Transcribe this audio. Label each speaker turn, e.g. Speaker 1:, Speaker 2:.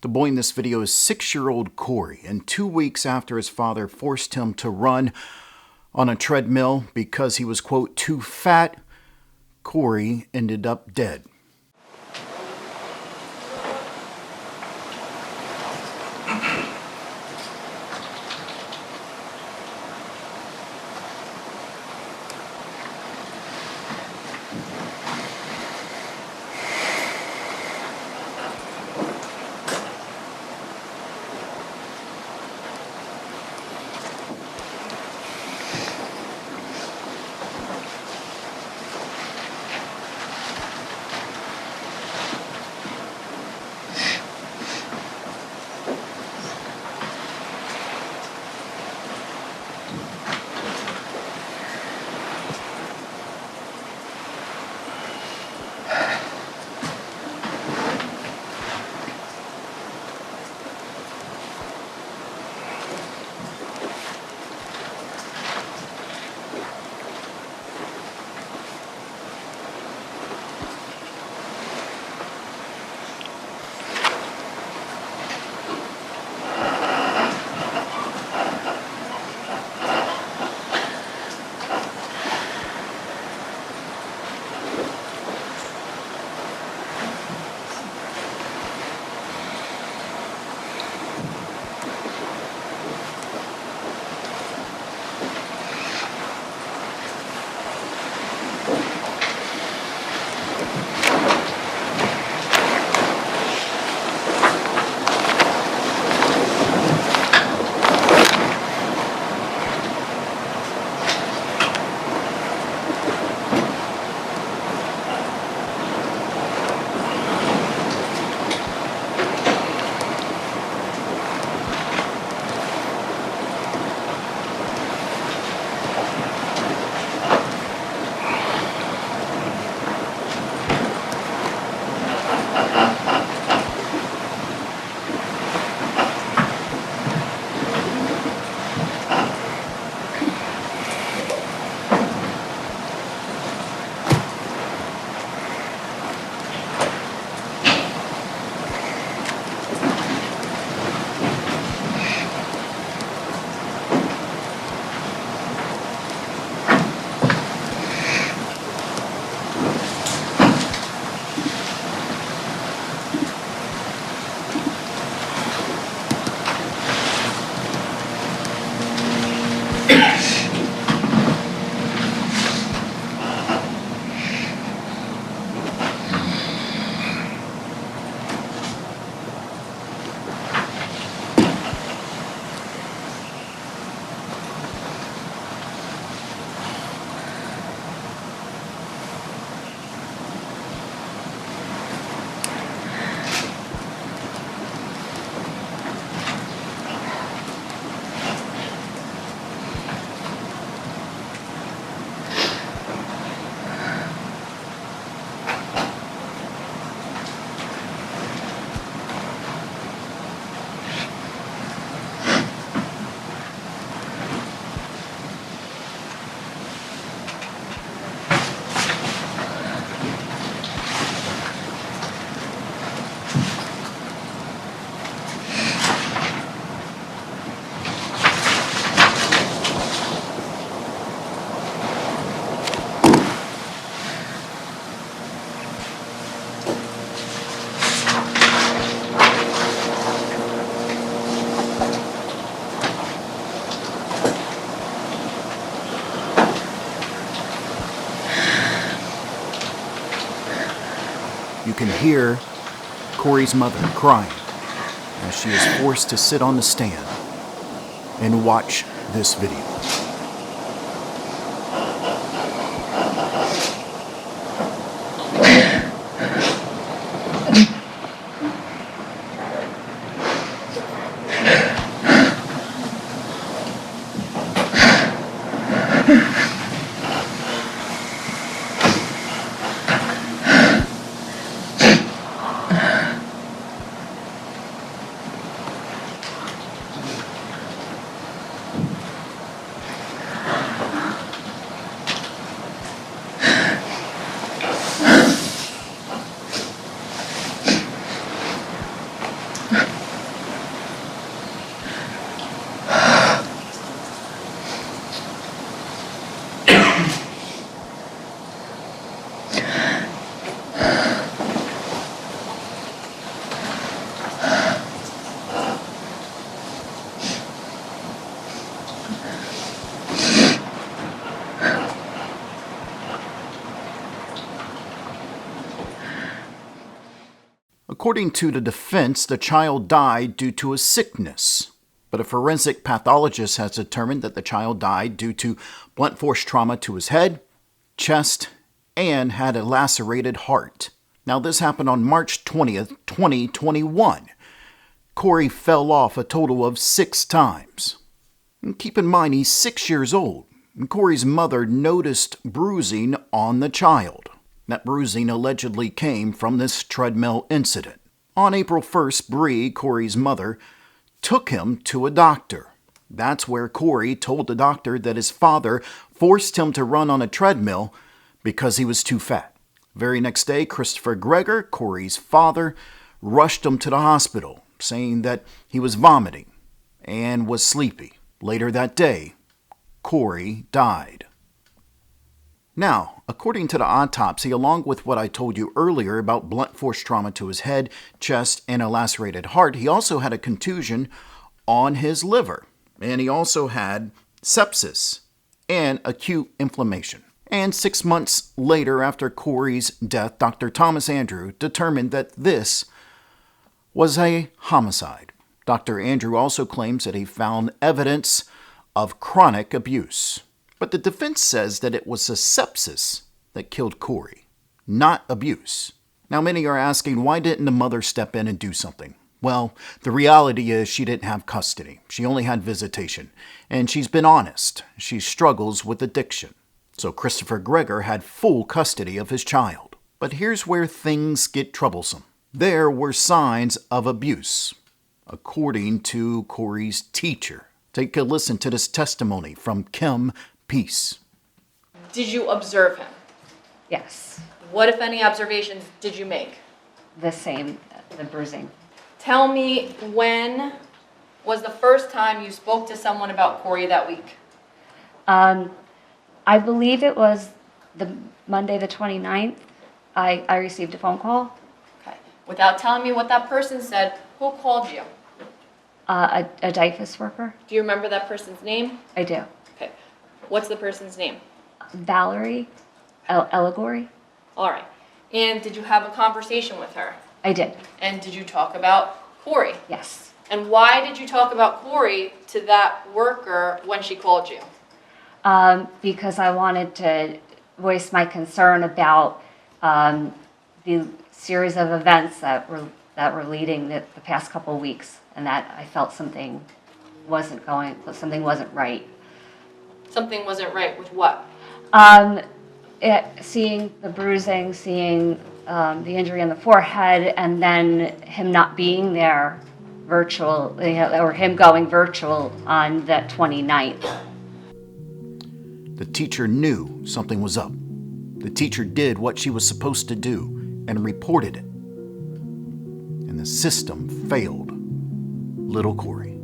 Speaker 1: The boy in this video is 6-year-old Corey, and 2 weeks after his father forced him to run on a treadmill because he was, quote, too fat, Corey ended up dead. You can hear Corey's mother crying as she is forced to sit on the stand and watch this video. According to the defense, the child died due to a sickness, but a forensic pathologist has determined that the child died due to blunt force trauma to his head, chest, and had a lacerated heart. Now, this happened on March 20th, 2021. Corey fell off a total of 6 times. And keep in mind, he's 6 years old, and Corey's mother noticed bruising on the child. That bruising allegedly came from this treadmill incident. On April 1st, Bree, Corey's mother, took him to a doctor. That's where Corey told the doctor that his father forced him to run on a treadmill because he was too fat. Very next day, Christopher Gregor, Corey's father, rushed him to the hospital, saying that he was vomiting and was sleepy. Later that day, Corey died. Now, according to the autopsy, along with what I told you earlier about blunt force trauma to his head, chest, and a lacerated heart, he also had a contusion on his liver. And he also had sepsis and acute inflammation. And 6 months later, after Corey's death, Dr. Thomas Andrew determined that this was a homicide. Dr. Andrew also claims that he found evidence of chronic abuse. But the defense says that it was a sepsis that killed Corey, not abuse. Now, many are asking, why didn't the mother step in and do something? Well, the reality is she didn't have custody. She only had visitation. And she's been honest. She struggles with addiction. So Christopher Gregor had full custody of his child. But here's where things get troublesome. There were signs of abuse, according to Corey's teacher. Take a listen to this testimony from Kim Peace.
Speaker 2: Did you observe him?
Speaker 3: Yes,
Speaker 2: What, if any, observations did you make?
Speaker 3: the same, the bruising.
Speaker 2: Tell me, when was the first time you spoke to someone about Corey that week?
Speaker 3: I believe it was the Monday the 29th. I received a phone call.
Speaker 2: Okay. Without telling me what that person said, who called you?
Speaker 3: A DIFUS worker.
Speaker 2: Do you remember that person's name?
Speaker 3: I do.
Speaker 2: Okay. What's the person's name?
Speaker 3: Valerie Allegory.
Speaker 2: All right. And did you have a conversation with her?
Speaker 3: I did.
Speaker 2: And did you talk about Corey?
Speaker 3: Yes.
Speaker 2: And why did you talk about Corey to that worker when she called you?
Speaker 3: Because I wanted to voice my concern about the series of events that were leading the past couple of weeks, and that I felt something wasn't right.
Speaker 2: Something wasn't right with what?
Speaker 3: Seeing the bruising, seeing the injury on the forehead, and then him not being there virtual, or him going virtual on the 29th.
Speaker 1: The teacher knew something was up. The teacher did what she was supposed to do and reported it. And the system failed little Corey.